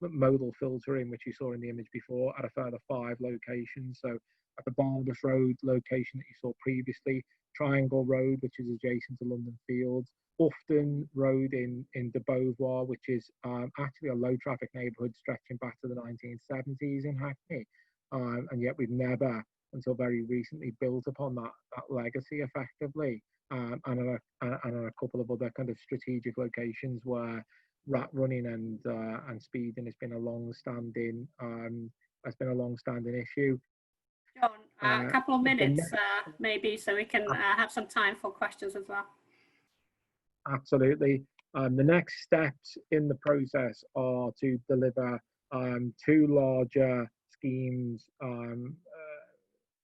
modal filtering, which you saw in the image before, at a further 5 locations. So at the Barnabas Road location that you saw previously, Triangle Road, which is adjacent to London Fields, Ufton Road in de Beauvoir, which is actually a low traffic neighbourhood stretching back to the 1970s in Hackney. And yet we've never, until very recently, built upon that legacy effectively. And a couple of other kind of strategic locations where rat running and speeding has been a long-standing issue. John, a couple of minutes maybe, so we can have some time for questions as well. Absolutely. The next steps in the process are to deliver 2 larger schemes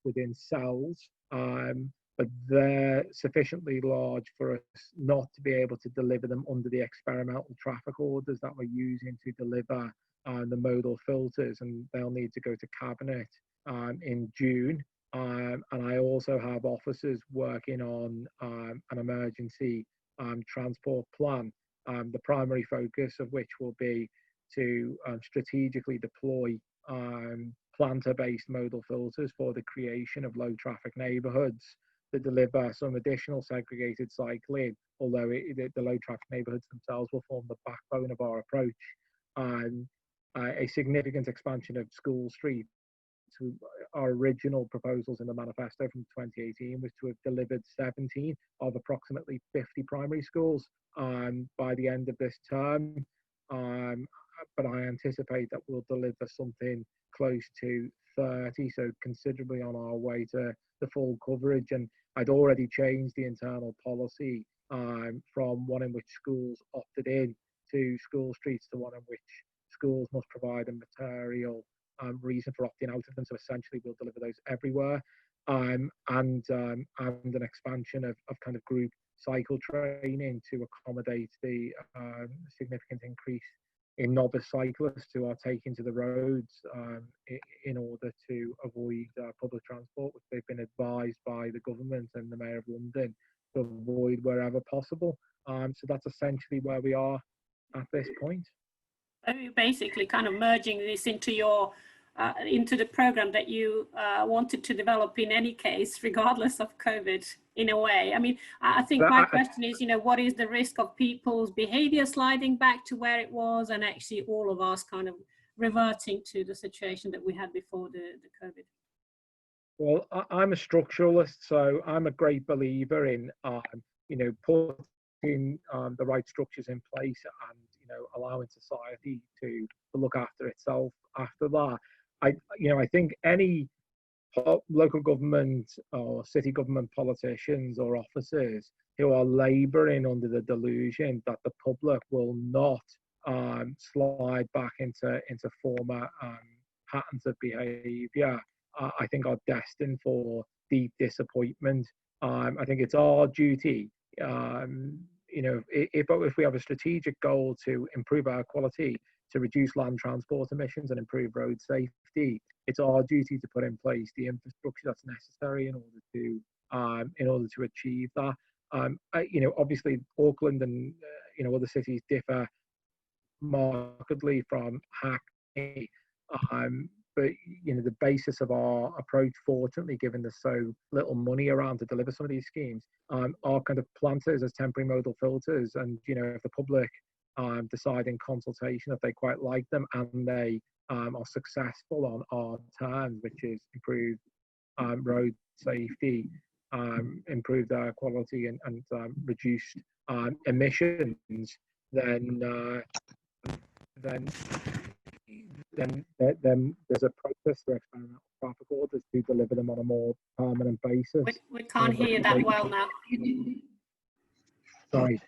within cells, but they're sufficiently large for us not to be able to deliver them under the experimental traffic orders that we're using to deliver the modal filters, and they'll need to go to Cabinet in June. And I also have officers working on an emergency transport plan, the primary focus of which will be to strategically deploy planter-based modal filters for the creation of low traffic neighbourhoods to deliver some additional segregated cycling, although the low traffic neighbourhoods themselves will form the backbone of our approach. A significant expansion of School Street. So our original proposals in the manifesto from 2018 was to have delivered 17 of approximately 50 primary schools by the end of this term. But I anticipate that we'll deliver something close to 30, so considerably on our way to the full coverage. And I'd already changed the internal policy from one in which schools opted in to school streets to one in which schools must provide a material reason for opting out of them. So essentially we'll deliver those everywhere. And an expansion of kind of group cycle training to accommodate the significant increase in novice cyclists who are taking to the roads in order to avoid public transport, which they've been advised by the government and the Mayor of London to avoid wherever possible. So that's essentially where we are at this point. So you're basically kind of merging this into your into the program that you wanted to develop in any case, regardless of COVID, in a way. I mean, I think my question is, you know, what is the risk of people's behavior sliding back to where it was, and actually all of us kind of reverting to the situation that we had before the COVID? Well, I'm a structuralist, so I'm a great believer in, you know, putting the right structures in place and, you know, allowing society to look after itself after that. I think any local government or city government politicians or officers who are labouring under the delusion that the public will not slide back into former patterns of behaviour, I think are destined for deep disappointment. I think it's our duty, you know, if we have a strategic goal to improve air quality, to reduce land transport emissions and improve road safety, it's our duty to put in place the infrastructure that's necessary in order to achieve that. You know, obviously Auckland and you know, other cities differ markedly from Hackney, but you know, the basis of our approach, fortunately, given there's so little money around to deliver some of these schemes, are kind of planters as temporary modal filters. And you know, if the public decide in consultation if they quite like them and they are successful on our terms, which is improved road safety, improved air quality, and reduced emissions, then there's a process for experimental traffic orders to deliver them on a more permanent basis. We can't hear you that well now. Sorry.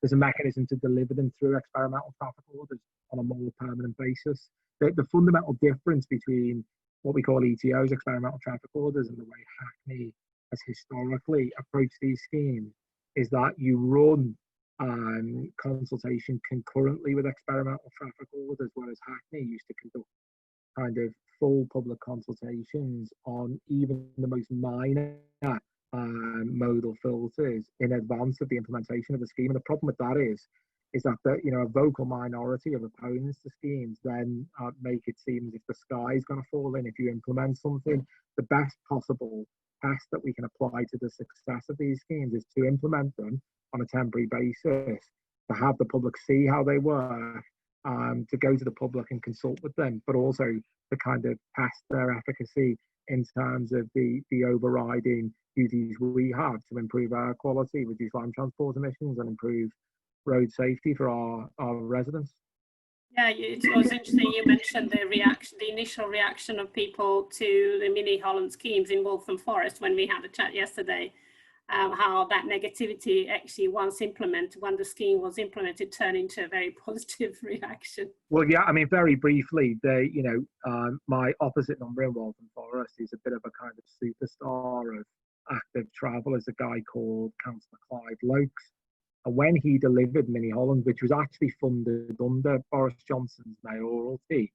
There's a mechanism to deliver them through experimental traffic orders on a more permanent basis. The fundamental difference between what we call ETOs, experimental traffic orders, and the way Hackney has historically approached these schemes is that you run consultation concurrently with experimental traffic orders, whereas Hackney used to conduct kind of full public consultations on even the most minor modal filters in advance of the implementation of the scheme. And the problem with that is that the, you know, a vocal minority of opponents to schemes then make it seem as if the sky is going to fall in if you implement something. The best possible test that we can apply to the success of these schemes is to implement them on a temporary basis, to have the public see how they work, to go to the public and consult with them, but also to kind of test their efficacy in terms of the overriding duties we have to improve air quality, reduce land transport emissions, and improve road safety for our residents. Yeah, it was interesting you mentioned the initial reaction of people to the mini Holland schemes in Waltham Forest when we had a chat yesterday. How that negativity actually when the scheme was implemented, turned into a very positive reaction. Well, yeah, I mean, very briefly, my opposite number in Waltham Forest is a bit of a kind of superstar of active travel, is a guy called Councillor Clyde Lokes. And when he delivered Mini Holland, which was actually funded under Boris Johnson's mayoralty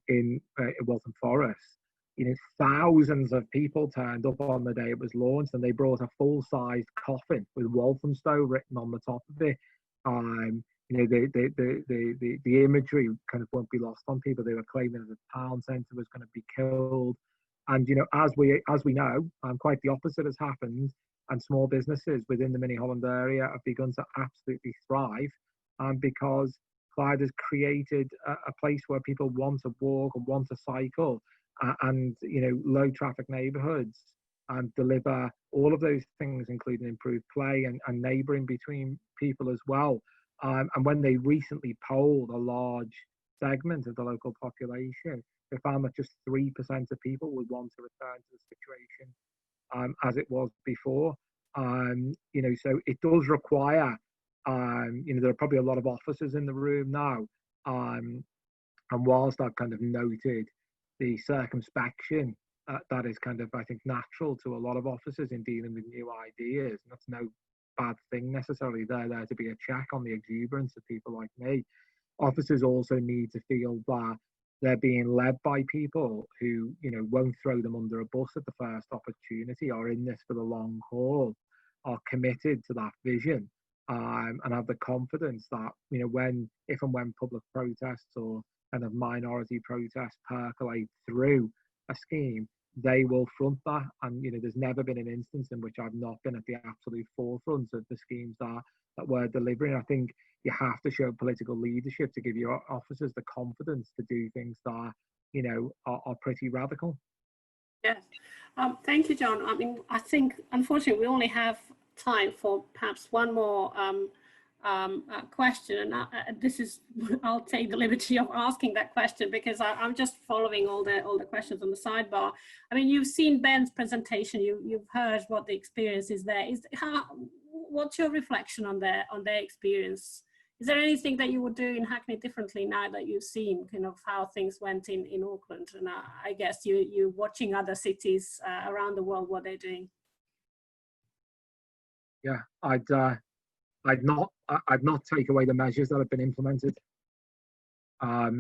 in Waltham Forest, you know, thousands of people turned up on the day it was launched, and they brought a full-sized coffin with Walthamstow written on the top of it. You know, the imagery kind of won't be lost on people. They were claiming that the town centre was going to be killed, and you know, as we know, quite the opposite has happened, and small businesses within the Mini Holland area have begun to absolutely thrive, because Clyde has created a place where people want to walk and want to cycle. And you know, low traffic neighbourhoods deliver all of those things, including improved play and neighbouring between people as well. And when they recently polled a large segment of the local population, they found that just 3% of people would want to return to the situation as it was before. You know, so it does require, you know, there are probably a lot of officers in the room now, and whilst I've kind of noted the circumspection that is kind of, I think, natural to a lot of officers in dealing with new ideas, and that's no bad thing necessarily. They're there to be a check on the exuberance of people like me. Officers also need to feel that they're being led by people who, you know, won't throw them under a bus at the first opportunity, are in this for the long haul, are committed to that vision, and have the confidence that, you know, if and when public protests or kind of minority protests percolate through a scheme, they will front that. And there's never been an instance in which I've not been at the absolute forefront of the schemes that we're delivering. I think you have to show political leadership to give your officers the confidence to do things that are pretty radical. Yes, thank you, John. I mean, I think unfortunately we only have time for perhaps one more question, and I'll take the liberty of asking that question because I'm just following all the questions on the sidebar. I mean, you've seen Ben's presentation, you've heard what the experience is there. What's your reflection on their experience? Is there anything that you would do in Hackney differently now that you've seen kind of how things went in Auckland? And I guess you're watching other cities around the world, what they're doing. Yeah, I'd not take away the measures that have been implemented. I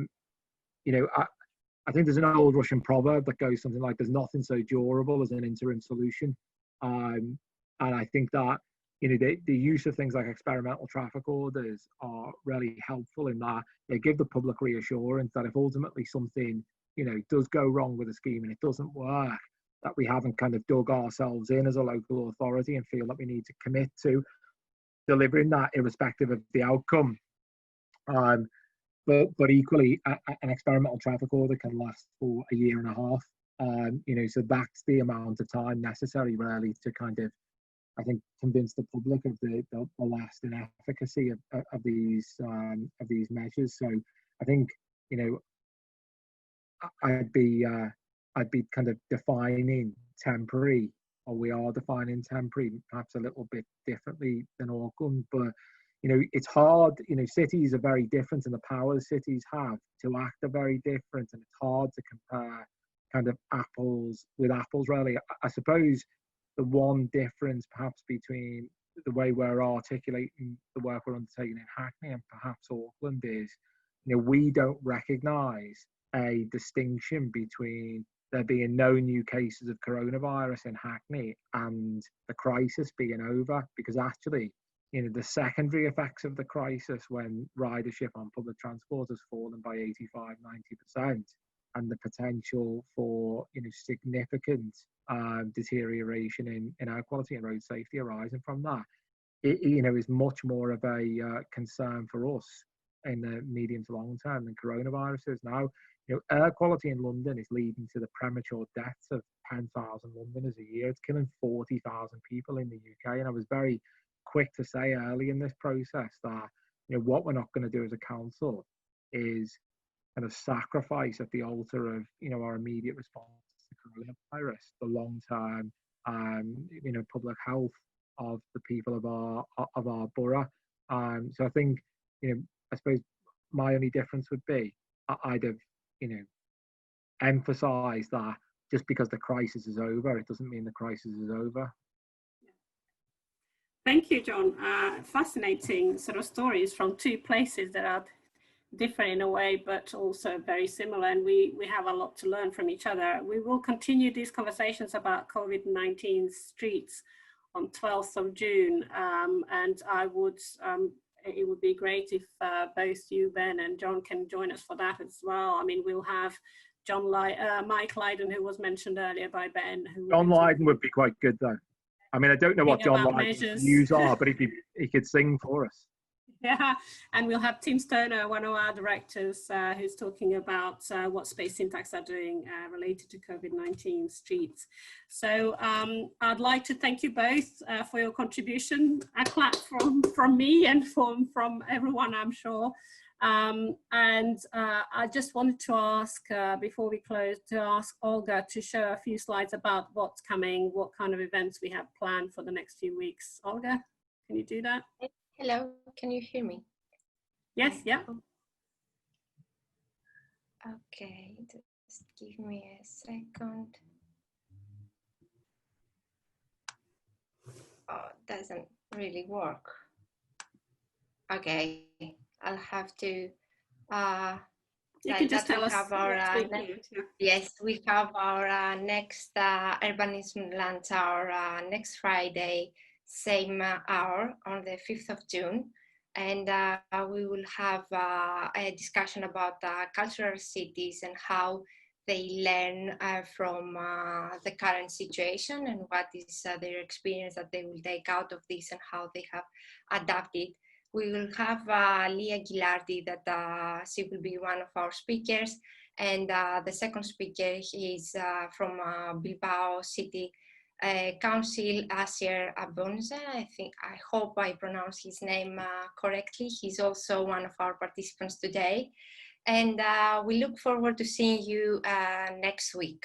think there's an old Russian proverb that goes something like, "There's nothing so durable as an interim solution," and I think that the use of things like experimental traffic orders are really helpful in that they give the public reassurance that if ultimately something does go wrong with a scheme and it doesn't work, that we haven't kind of dug ourselves in as a local authority and feel that we need to commit to delivering that irrespective of the outcome. But equally, an experimental traffic order can last for a year and a half. So that's the amount of time necessary really to kind of, I think, convince the public of the lasting efficacy of these measures. So I think I'd be kind of defining temporary, or we are defining temporary, perhaps a little bit differently than Auckland. But it's hard. Cities are very different, and the powers cities have to act are very different, and it's hard to compare kind of apples with apples. Really, I suppose the one difference perhaps between the way we're articulating the work we're undertaking in Hackney and perhaps Auckland is, we don't recognise a distinction between there being no new cases of coronavirus in Hackney and the crisis being over, because actually, the secondary effects of the crisis, when ridership on public transport has fallen by 85–90%, and the potential for significant deterioration in air quality and road safety arising from that, is much more of a concern for us in the medium to long term than coronavirus is. Now, air quality in London is leading to the premature deaths of 10,000 Londoners a year. It's killing 40,000 people in the UK, and I was very quick to say early in this process that what we're not going to do as a council is kind of sacrifice at the altar of our immediate response to coronavirus the long-term public health of the people of our borough. So I think I suppose my only difference would be I'd have emphasised that just because the crisis is over, it doesn't mean the crisis is over. Thank you, John. Fascinating sort of stories from two places that are different in a way, but also very similar, and we have a lot to learn from each other. We will continue these conversations about COVID-19 streets on 12th of June, and it would be great if both you, Ben, and John can join us for that as well. I mean, we'll have Mike Lydon, who was mentioned earlier by Ben. John Lydon would be quite good, though. I mean, I don't know what John Lydon's views are, but he could sing for us. Yeah, and we'll have Tim Stoner, one of our directors, who's talking about what Space Syntax are doing related to COVID-19 streets. So I'd like to thank you both for your contribution. A clap from me and from everyone, I'm sure. And I just wanted to ask, before we close, to ask Olga to show a few slides about what's coming, what kind of events we have planned for the next few weeks. Olga, can you do that? Hello, can you hear me? Yes, yeah. Okay, just give me a second. Oh, it doesn't really work. Okay, I'll have to. You can just tell us. Yes, we have our next urbanism lunch hour next Friday, same hour on the 5th of June. And we will have a discussion about cultural cities and how they learn from the current situation and what is their experience that they will take out of this and how they have adapted. We will have Leah Gilardi, that she will be one of our speakers. And the second speaker is from Bilbao City Council, Cllr Jon. I hope I pronounced his name correctly. He's also one of our participants today. And we look forward to seeing you next week.